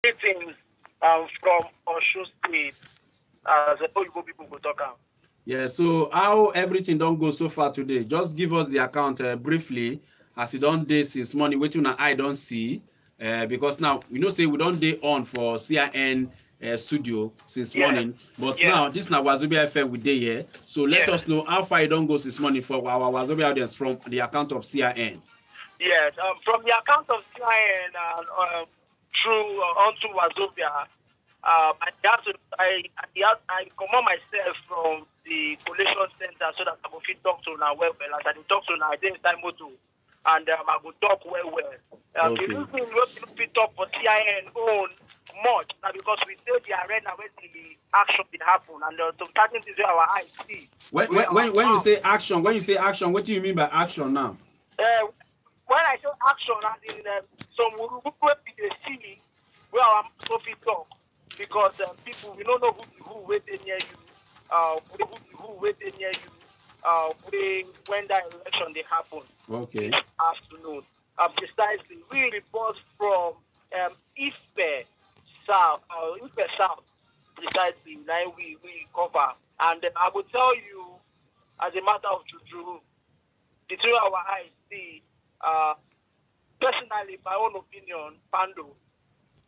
Greetings from Osun State, as the Oyibo people will talk about. Yeah, so how everything don't go so far today? Just give us the account briefly, as it don't day since morning. Waiting on I don't see, because now we know say we don't day on for CIN studio since morning, but now this now Wazobia FM we day here. So let us know how far it don't go since morning for our Wazobia audience from the account of CIN. Yes, from the account of CIN through onto Wazobia. I command myself from the collation center so that I go fit talk to now well. As I talk to now, I didn't time to, and I go talk well. Okay. The reason we don't fit talk for CIN own much now because we say the arena where the action will happen and some certain things where our eyes see. When you say action, what do you mean by action now? When I say action, as in some where we see where our mouth fit talk. Because people, we don't know who waiting near you, who waiting near you, when that election they happen. Okay. This afternoon. Precisely, we report from Ife South, precisely, like we cover. And I will tell you, as a matter of truth, the through our eyes see, personally, my own opinion, Pando,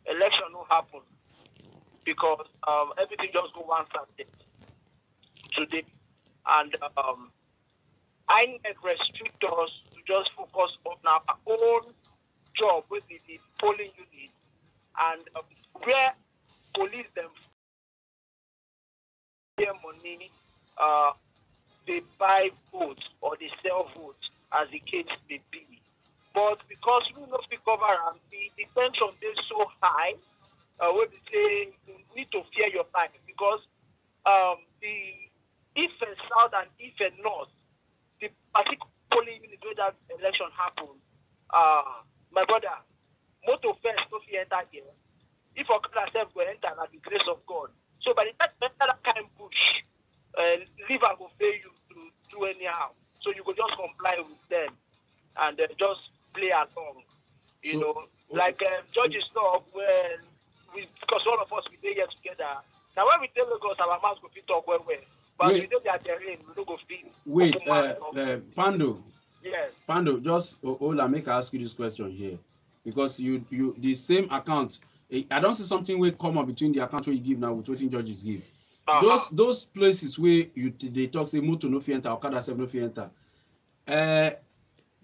election will happen. Because everything just go one side today, and I restrict us to just focus on our own job with the polling unit and where police them their money, they buy votes or they sell votes as the case may be. But because we not cover and the tension is so high. When we say you need to fear your life because if a south and if a north, the particular polling unit where that election happened, my brother, motor first no fit enter here. If our class self go enter at the grace of God. So by the time you enter that kind of bush, liver will fail you to do anyhow. So you go just comply with them and just play along. You know, like judges talk when. Because all of us we stay here together. Now when we tell Lagos our mouths go fit talk well. But we know they are terrain, we don't go fit. Wait, Pando. Yes. Pando, just hold and make I ask you this question here. Because you the same account, I don't see something will come up between the account where you give now with what judges give. Those places where they talk say motor no fit enter, Okada self no fit enter.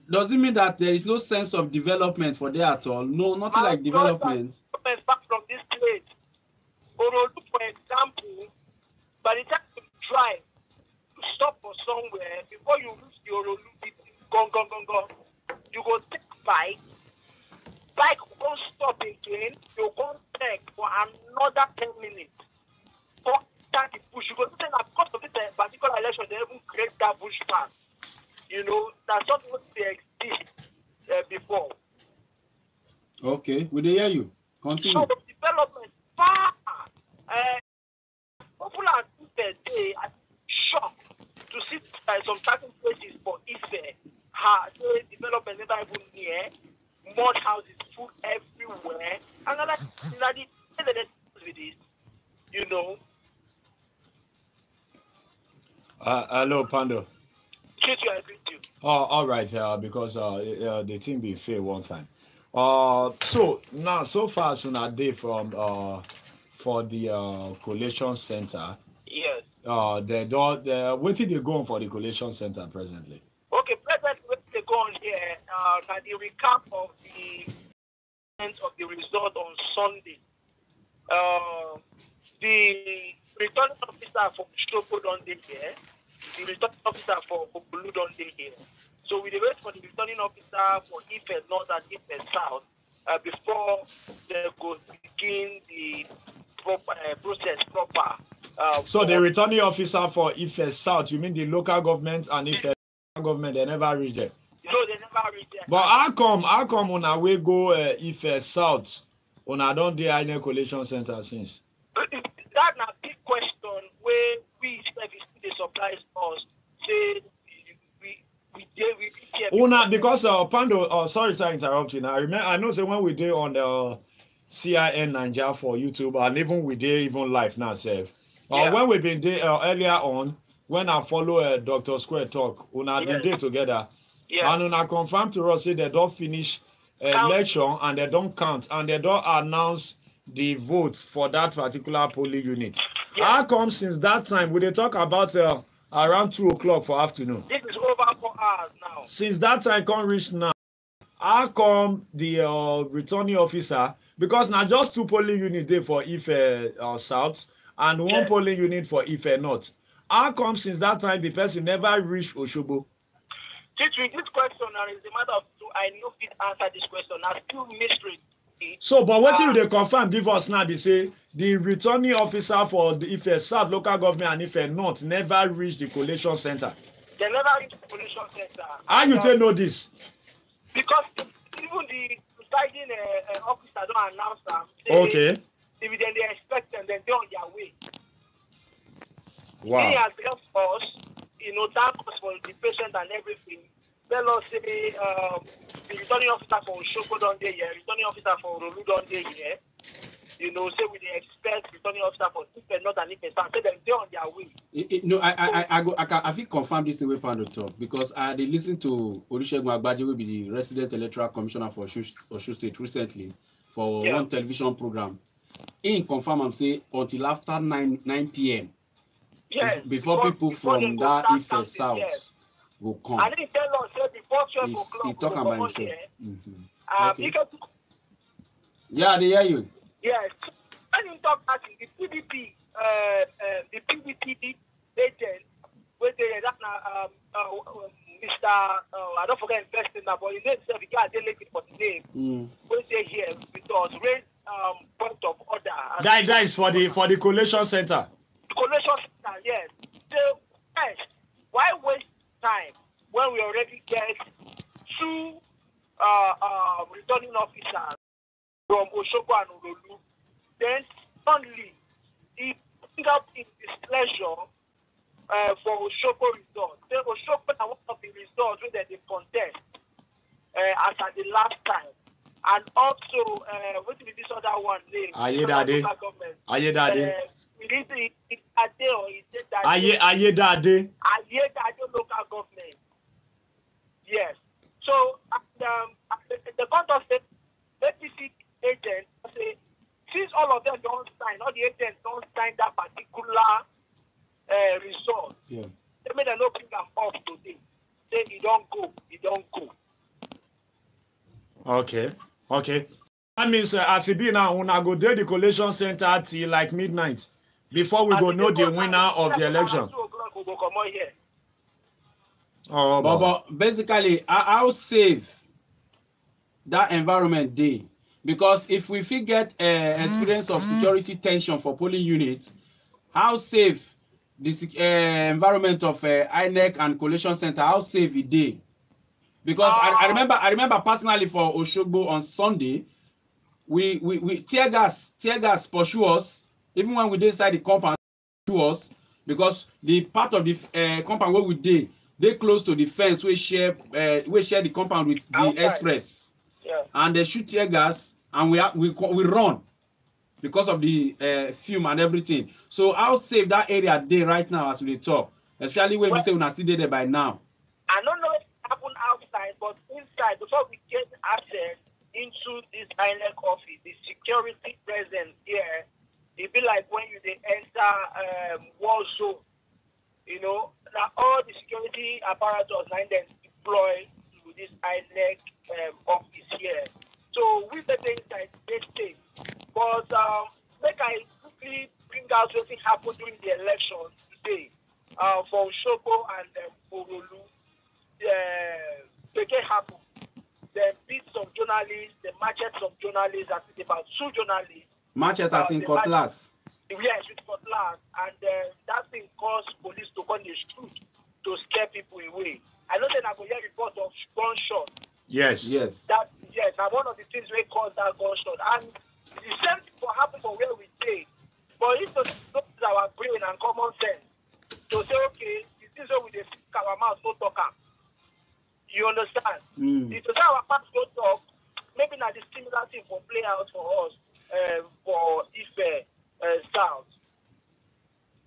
Does it mean that there is no sense of development for there at all? No, nothing like development. Back from this place. Orodu, for example, by the time you drive to stop for somewhere, before you reach the Orodu, go, you go take bike will go stop again, you go take for another 10 minutes. For that push, you go say that because of this particular election, they even create that bush pass. You know, that's not what they exist before. Okay, we hear you. Continue. So the development far. Popular today are shocked to see some certain places for Ife. The development never even near. Mud houses full everywhere. Another with this, you know. Hello, Pando. Oh, all right. Because the team be fair one time. So now so far as on a day from for the collation center. Yes. Where did they go on for the collation center presently? Okay, presently where they go on here. Now the recap of the result on Sunday. The returning officer for Shoko don't day here. The returning officer for Blue don't day here. So we wait for the returning officer for Ife North and Ife South before they go begin the process proper. So the returning officer for Ife South, you mean the local government and Ife government, they never reach there? No, they never reach there. But how come on our way go Ife South on our don't do any collation center since? That's a big question where we service the supplies us say because Pando, sorry to interrupt you. Now I know. So when we did on CIN Nigeria for YouTube, and even we dey even live now, sef. Yeah. When we been there earlier on, when I follow Dr. Square talk, una been there together, and una confirm to us say they don't finish election and they don't count and they don't announce the vote for that particular polling unit. How come since that time we dey talk about around 2 o'clock for afternoon? This is over 4 hours now. Since that time come reach now, how come the returning officer, because now just 2 polling units there for Ife South and 1 polling unit for Ife North, how come since that time the person never reached Osogbo? This question now is a matter of I know fit answer this question. Now still mystery. So, but what you they confirm give us now? They say the returning officer for the Ife South local government and Ife North never reached the collation center. They never reached the collation center. How you tell know this? Because even the presiding officer don't announce them. Okay. If they expect them, then they're on their way. Wow. He has helped us, thank us for the patient and everything. Tell us, say, the returning officer for Osogbo don't dey here, returning officer for Rolu don't dey here. Say we dey expect returning officer for Ife North and Ife South. Say them they're on their way. No, I think confirm this thing we found to talk because I did listen to Olusegun Agbaje, will be the resident electoral commissioner for Osun State recently for one television program. He confirm and say until after 9 p.m. Yes, before people from that Ife South will come. And he tell us say before 12 o'clock. He's talking about himself. Okay. Yeah, they hear you. Yes. When you talk about the PDP, the PDP agent, where they that Mr. I don't forget first name, but his name itself, he got delegate for the name. Where they here with us raise point of order. That is for the collation center. The collation center, yes. So yes, why waste time when we already get 2 returning officers from Osogbo and Urolu? Then suddenly he bring up in displeasure for Osogbo results. The Osogbo are one of the results where they contest as at the last time. And also, what is this other one name? Ayedade. We need to Ade or Ayedade local government. Yes. So the contest APC agent say since all of them don't sign, all the agents don't sign that particular result. Yeah. They made an opening them off today. Say he don't go. Okay. That means as it be now, when I go there the collation center till like midnight before we go know the winner of the election. 2 o'clock we go come on here. Oh, but basically, I'll save that environment day because if we get experience of security tension for polling units, how safe this environment of INEC and collation center, how safe it day? Because I remember personally for Osogbo on Sunday, we tear gas pursue us even when we dey inside the compound to us because the part of the compound where we dey close to the fence we share the compound with the express. Yeah. And they shoot tear gas and we run because of the fume and everything. So I'll save that area day right now as we talk, especially when we say we're still there by now. I don't know what happened outside, but inside, before we get access into this INEC office, the security presence here, it be like when you enter war zone. Now all the security apparatus now then deploy to this INEC office here. So we better inside this thing. But make I quickly bring out what happened during the election today for Osogbo and Urolu. They get happen. They beat some journalists, they matched some journalists, I think about 2 journalists. Matched as in cutlass. Yes, with cutlass. And that thing caused police to come the street to scare people away. I know that I will hear report of gunshot. Yes. Now one of the things we caused that gunshot. And the same thing will happen for where we stay. But if those our brain and common sense to say, okay, this is how we speak our mouth, no talk. You understand? If to say our mouth don't talk, maybe not the similar thing will play out for us. for Ife South.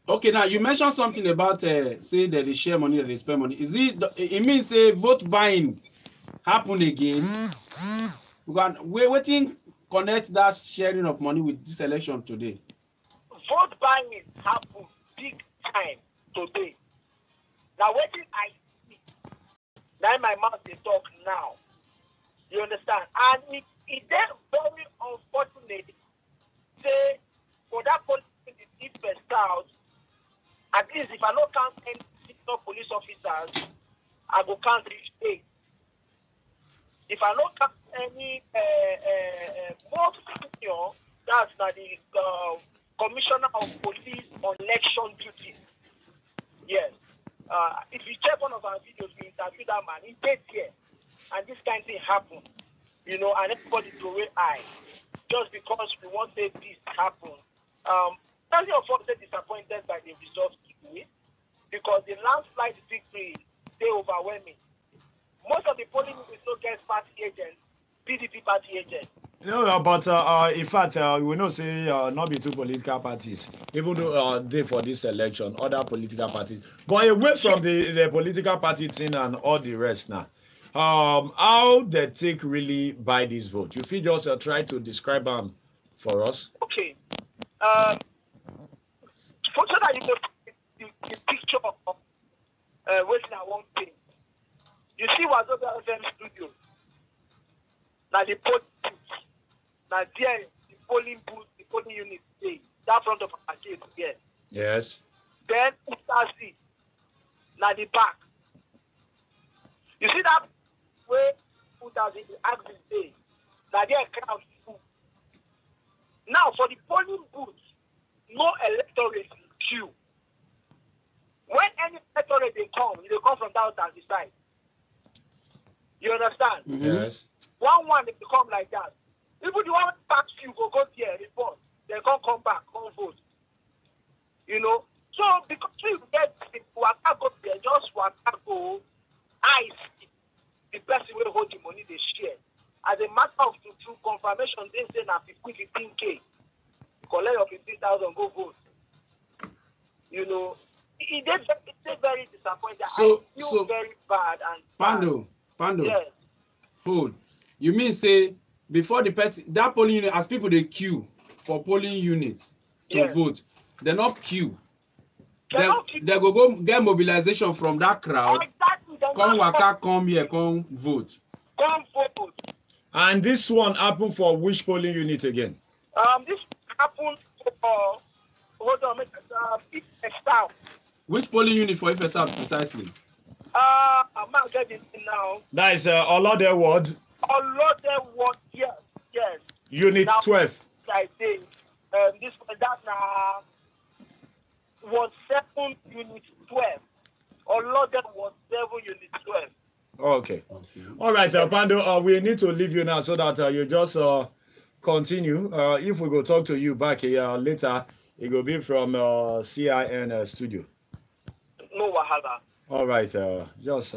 Okay, now you mentioned something about say that they share money, that they spend money. Is it means say vote buying happen again? Because we're waiting connect that sharing of money with this election today. Vote buying happen big time today. Now waiting I see. Now my mouth they talk now. You understand? And it then very unfortunate say for that police in the East South, at least if I don't count any senior police officers, I go count 8. If I don't count any more senior, that's not the Commissioner of Police on election duty. Yes. If you check one of our videos, we interviewed that man. He stayed here, and this kind of thing happened. You know, and everybody threw away eye just because we wanted this to happen. Many of us are disappointed by the results today because the landslide victory they overwhelming. Most of the polling units don't get party agents, PDP party agents. No, but in fact, we know say not be two political parties, even though they for this election, other political parties. But away from the political party thing and all the rest now, how they take really buy this vote? You feel just try to describe them for us? Okay. So that you know the picture of waiting at one thing. You see what's over FM studio. Now the polling booth. Now there the polling booth, the polling unit today. That front of our gate here. Yes. Then Utasi. Now the back. You see that way Utasi act this day. Now there crowd full. Now for the polling booth, no electorate in queue. When any electorate they come from that Utasi side. You understand? Mm-hmm. Yes. One they come like that. Even the one back you go there, report. They can't come back, come vote. You know? So because you get the waka go there, just waka go, I see the person will hold the money they share. As a matter of true confirmation, they say now 15K. Collect your 15,000, go vote. You know, it's very disappointing. So, I feel very bad and Pando. Yes. Hold. You mean say before the person that polling unit, as people they queue for polling units to vote, they not queue. They go get mobilization from that crowd. Exactly. Come waka, come here, come vote. Come vote. And this one happened for which polling unit again? This happened for hold on, Ife South. Which polling unit for Ife South precisely? I'm not getting it now. That is Olode Ward. Olode Ward, yes. Unit now, 12. I think this that now was 7 unit 12. Olode was 7 unit 12. Okay. All right, Pando, we need to leave you now so that you just continue. If we go talk to you back here later, it will be from CIN studio. No wahala. All right, just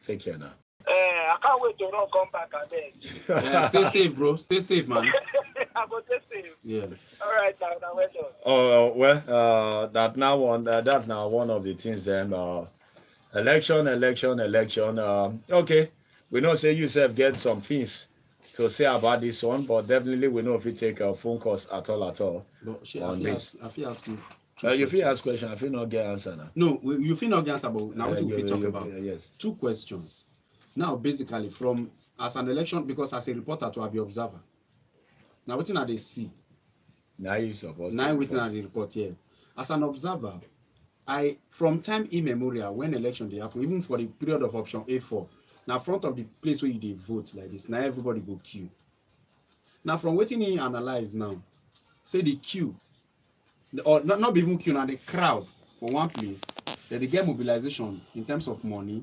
take care now. I can't wait to not come back again. Stay safe, bro. Stay safe, man. I'm going to stay safe. Yeah. All right, now well done. Well, that's now one of the things. Then election. Okay, we know say you self get some things to say about this one, but definitely we know if you take a phone calls at all on this. I feel ask you. You feel ask question, I feel not get answer now. No, you feel not get answer, but now what we talk about? Yes. 2 questions. Now, basically, from as an election, because as a reporter to be observer. Now, what are they see? Now you supposed. Now written as a report here. As an observer, from time immemorial when election they happen, even for the period of option A4, now front of the place where you vote like this, now everybody go queue. Now from waiting in analyze now, say the queue. Or not even queue, now the crowd for one place, that they get mobilization in terms of money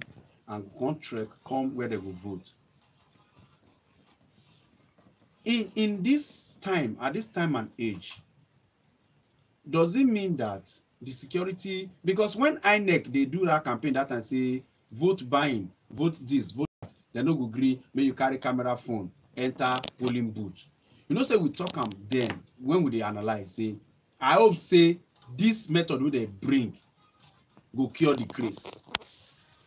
and contract come where they will vote. In this time, at this time and age, does it mean that the security, because when INEC they do that campaign that and say vote buying, vote this, vote that, they no go agree, may you carry camera phone, enter polling booth. You know, say we talk am then when we dey analyze. Say, I hope say this method wey they bring go cure the craze,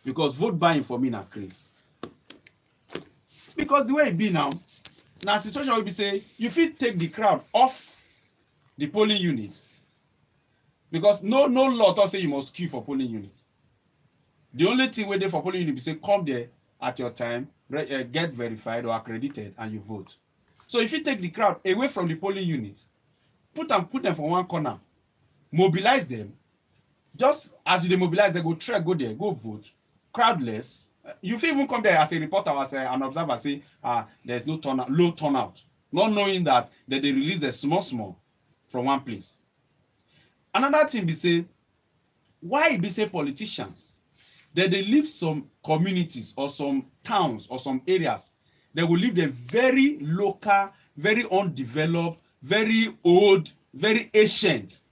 because vote buying for me na craze. Because the way it be now, situation will be say you fit take the crowd off the polling unit, because no law talk say you must queue for polling unit. The only thing wey dey for polling unit be say come there at your time, get verified or accredited, and you vote. So if you take the crowd away from the polling unit, put them for one corner, mobilize them. Just as you demobilize, they go trek, go there, go vote, crowdless. You fit even come there as a reporter, as an observer, say, there's no turnout, low turnout, not knowing that they release the small from one place. Another thing be say, why be say politicians, they leave some communities or some towns or some areas, they will leave them very local, very undeveloped, very old, very ancient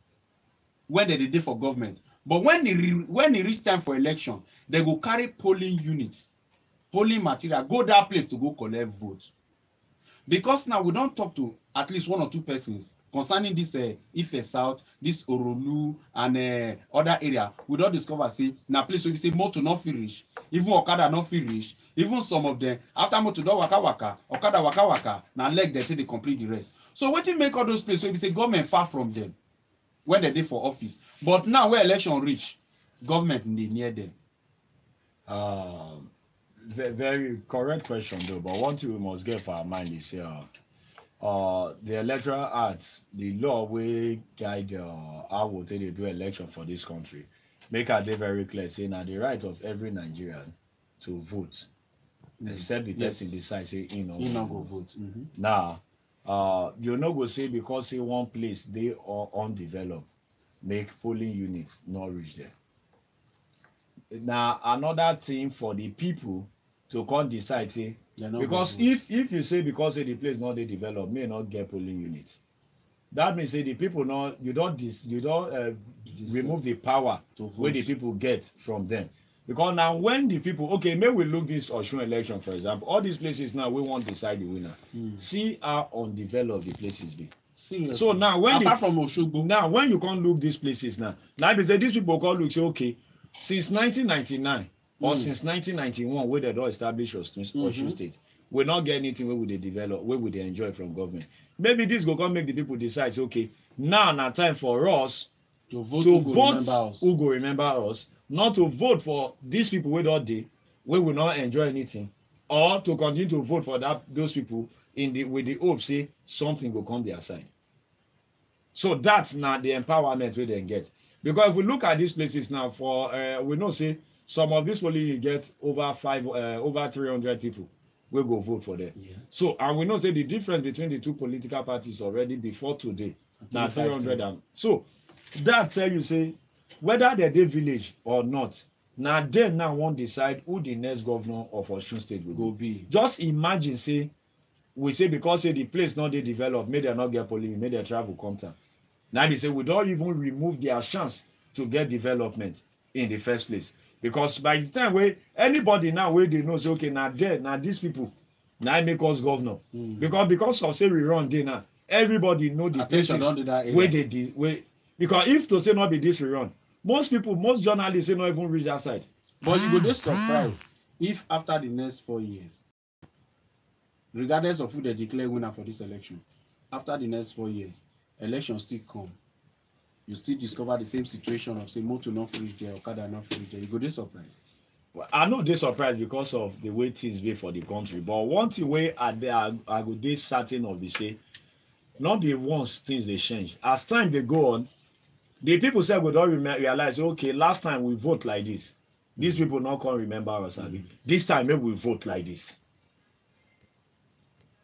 when they dey for government. But when it reach time for election, they go carry polling units, polling material, go that place to go collect vote. Because now we don't talk to at least one or two persons concerning this Ife South, this Orolu, and other area. We don't discover say na place where we say motor not finish, even Okada not finish, even some of them after motor don waka, Okada waka, na leg they say they complete the rest. So wetin make all those places where we say government far from them when they dey for office, but now where election reach, government dey near them? Very correct question though, but one thing we must get for our mind is the Electoral Act, the law wey guide how we take dey do election for this country, make it very clear say na the right of every Nigerian to vote, except the person decide say he no go vote. Now you no go say because say one place they are undeveloped, make polling units not reach there. Now another thing for the people to come decide say, because if you say because say the place not they develop, may not get polling units, that means say the people not, you don't remove the power where the people get from them. Because now when the people, okay, may we look this Osun election for example, all these places now we won't decide the winner. See how undeveloped the places be. Seriously. So now when apart from Oshogbo, now when you can't look these places now they say these people can't look say okay, since 1999 or since 1991 where they don't establish Osun State, we not get anything where would they develop, where would they enjoy from government. Maybe this go come make the people decide say, okay, now time for us to vote who go remember us, not to vote for these people where don't they, we will not enjoy anything, or to continue to vote for those people with the hope say something will come their side. So that's not the empowerment we then get. Because if we look at these places now, for we know say some of these polling get over 300 people will go vote for them. Yeah. So and we know say the difference between the two political parties already before today now 300 and so that tell you say whether they're the village or not, now they now won't decide who the next governor of Osun State will be. Just imagine say we say because say the place not they develop, may they not get polling, may they travel contact. Now they say we don't even remove their chance to get development in the first place. Because by the time where anybody now where they know say okay now these people now make us governor. Because of say we run there now, everybody know the places where they did where, because if to say not be this we run, most journalists will not even reach that side. But you go just surprised if after the next 4 years, regardless of who they declare winner for this election, after the next 4 years, elections still come, you still discover the same situation of say motor not finish there, Okada not finish there. You go dey surprised. Well, I know they surprised because of the way things be for the country. But one thing way I go dey certain of be say, not be once things they change. As time they go on, the people say we don't realize okay, last time we vote like this. These people not can remember us. This time maybe we vote like this.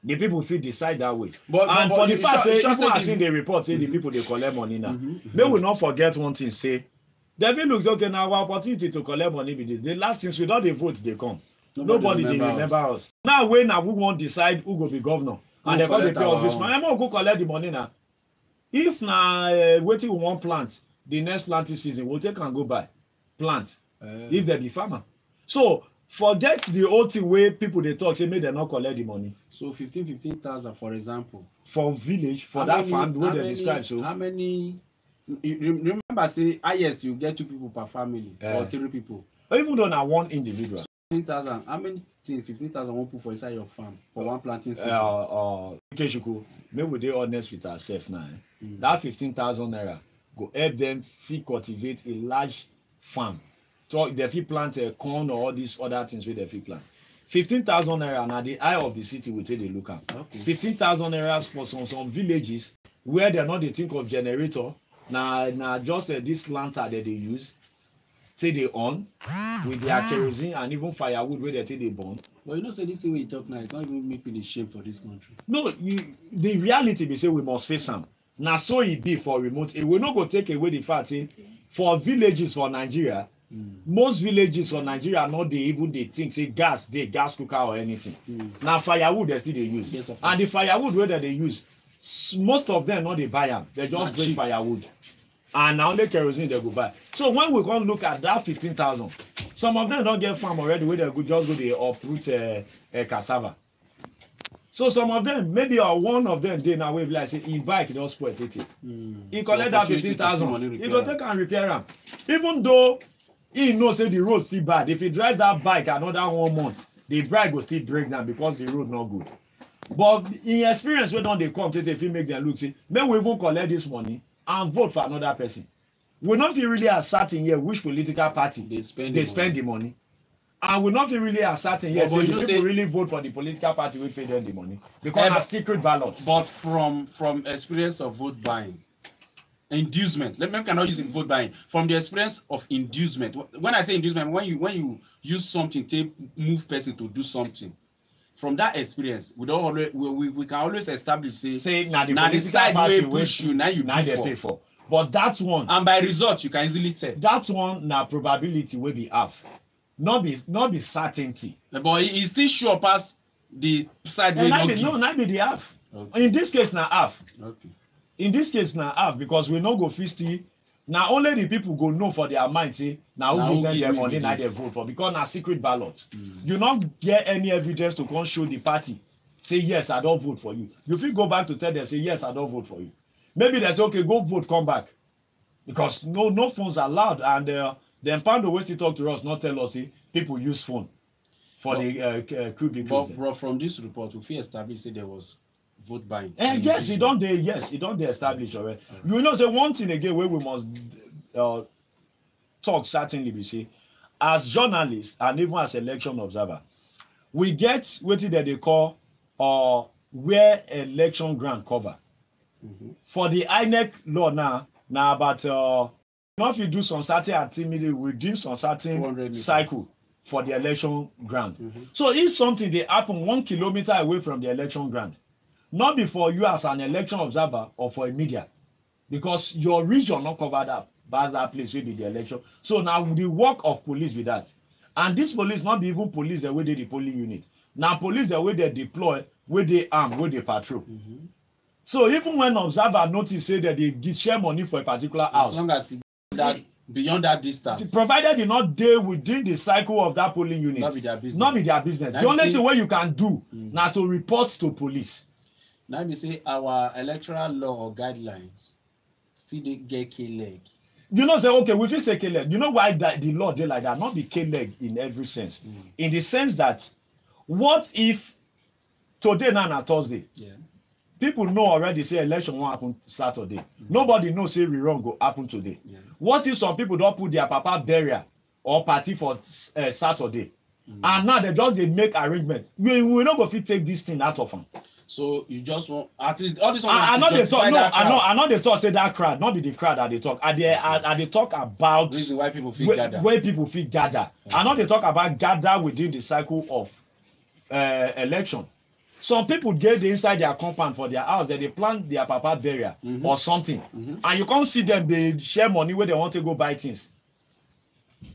The people feel decide that way. But for the fact say even as in the report say the people they collect money now. They will not forget one thing say David looks okay now our opportunity to collect money with this. The last since we don't the vote they come. Nobody they remember us. Now when now we won't decide who go be governor and they go pay us this money. I'm gonna go collect the money now. If now waiting we want plant the next planting season, we'll take and go buy plant if they be farmer. So forget the whole thing where people they talk say make them not collect the money. So 15,000 for example. For village, for that farm, where they describe so. How many? Remember, say highest you get 2 people per family or 3 people. Or even though na one individual. So 15,000. How many things 15,000 won't put for inside your farm for one planting season? Keshuku, maybe we dey honest with ourselves now. That 15,000 naira go help them cultivate a large farm. So they fit plant corn or all these other things where they fit plant. 15,000 naira na the eye of the city we take dey look am. Okay. 15,000 naira for some villages where they not dey think of generator. Na just this lantern that they use, say they on with their kerosene and even firewood where they take they burn. But you know, say this thing we talk now, it's not even making a shame for this country. No, the reality be say we must face am. Na so it be for remote. It will not go take away the fact say for villages for Nigeria, most villages for Nigeria not they even they think say gas cooker or anything. Now firewood they still they use. Yes, and the firewood where they use, most of them not they buy them. They just bring firewood. And now only kerosene they go buy. So when we come look at that 15,000, some of them don't get farm already where they go just go they uproot cassava. So some of them, maybe one of them they now wave like say he bike don't spoil it. He collect that 15,000. He go take and repair them. Even though he knows say the road still bad. If he drive that bike another 1 month, the bike will still break down because the road not good. But in experience, we don't they come to if he make them look say, may we even collect this money and vote for another person. We not feel really ascertain here which political party they spend the money. And we not feel really ascertain here so the people really vote for the political party we pay them the money. Because it's secret ballot. But from experience of vote buying, inducement, let me cannot use in vote buying. From the experience of inducement, when I say inducement, when you use something to move person to do something, from that experience, we don't always we can always establish say now the side way push you now you pay for. But that one, and by result you can easily tell. That one na probability will be half, not be certainty. But it still sure pass the side way. Not be the half. Okay. In this case na half. Okay. In this case na half because we no go fisty. Now only the people go know for their mind say now who give them their money now they vote for because na secret ballot. You not get any evidence to come show the party say yes I don't vote for you. You fit go back to tell them say yes I don't vote for you. Maybe they say okay go vote come back because no phones allowed and then Pando will still talk to us not tell us say people use phone for the crew. But from this report we fit establish say there was vote buying. Yes, it don't they establish already. You know, say one thing again where we must talk certainly we say, as journalists and even as election observer, we get what they call where election ground cover. For the INEC law now about if you do some certain activity within some certain cycle for the election ground. So if something they happen 1 kilometer away from the election ground, not before you as an election observer or for a media, because your region not covered up by that place will be the election. So now the work of police with that. And this police not be even police the way they the polling unit. Now police the way they deploy, where they arm, where they patrol. So even when observer notice say that they share money for a particular house. As long as that beyond that distance. Provided they not there within the cycle of that polling unit. Not be their business. Not be their business. The only thing what you can do now to report to police. Now we say our electoral law or guidelines still they get K-leg. You know, say okay, we feel say K-leg. You know why the law they like that? Not be K-leg in every sense. In the sense that, what if today now na Thursday? Yeah. People know already say election won't happen Saturday. Nobody knows say rerun go happen today. Yeah. What if some people don't put their papa burial or party for Saturday? And now they make arrangement. We not go fit take this thing out of them. So you just want at least all this one. I know they talk. No, I know they talk. Say that crowd, not be the crowd that they talk. They talk about reason why people feel gather. Where people feel gather. Okay. I know they talk about gather within the cycle of election. Some people get inside their compound for their house that they plan their papa burial or something, and you can't see them. They share money where they want to go buy things.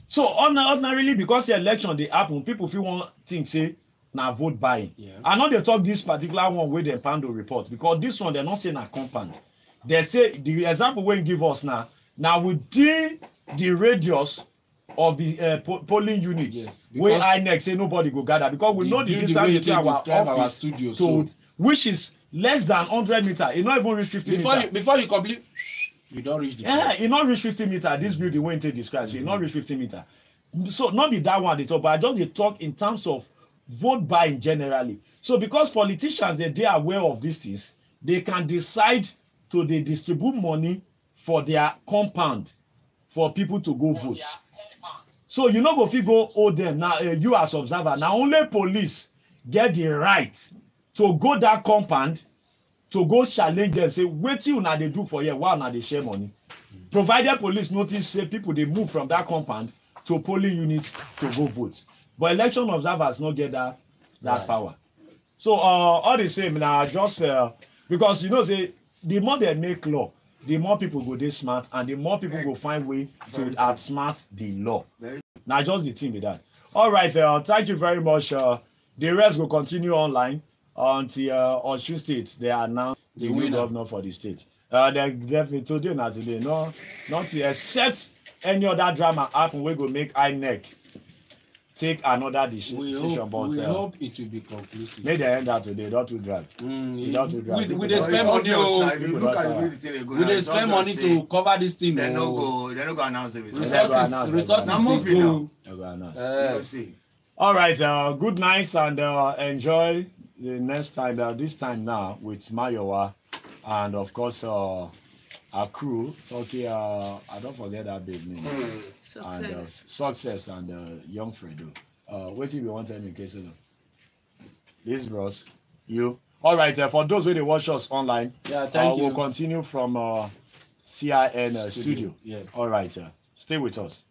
So ordinarily, because the election they happen, people feel one thing say. Now vote buying. Yeah. I know they talk this particular one where they Pando report because this one they're not saying a compound. They say the example when give us now within the radius of the polling units. Yes, where INEC say nobody go gather because we know the distance between our office studio, to which is less than 100 meters. It not even reach 50 meters. Before you complete, you don't reach the place. It not reach 50 meters. This building won't take describe. So it not reach 50 meters. So not be that one they talk, but I just they talk in terms of vote buying generally. So because politicians they are aware of these things, they can decide to they distribute money for their compound for people to go vote. So you know go fit go hold them now. You as observer now only police get the right to go that compound to go challenge them say wetin una dey do for here why una dey share money. Provided police notice say people they move from that compound to polling units to go vote. But election observers not get that power. So all the same now just because you know say the more they make law, the more people go dey smart and the more people go find way to outsmart the law. Now just the thing with that. All right, thank you very much. The rest will continue online until Osun State they announce the new governor for the state. They definitely today not today, no, not except any other drama happen we go make INEC take another decision. We hope it will be conclusive. May they end that today, not too drag. Not too drag. We dey spend money. We dey spend money to cover this thing. They no go announce the resources. Now moving now. All right. Good night and enjoy the next time. This time now with Mayowa and of course our crew. Okay. I don't forget that big name. And Success and Young Fredo. What if you want to make case of this, bros? You. All right. For those who they watch us online, thank you. We'll continue from CIN studio. Yeah. All right. Stay with us.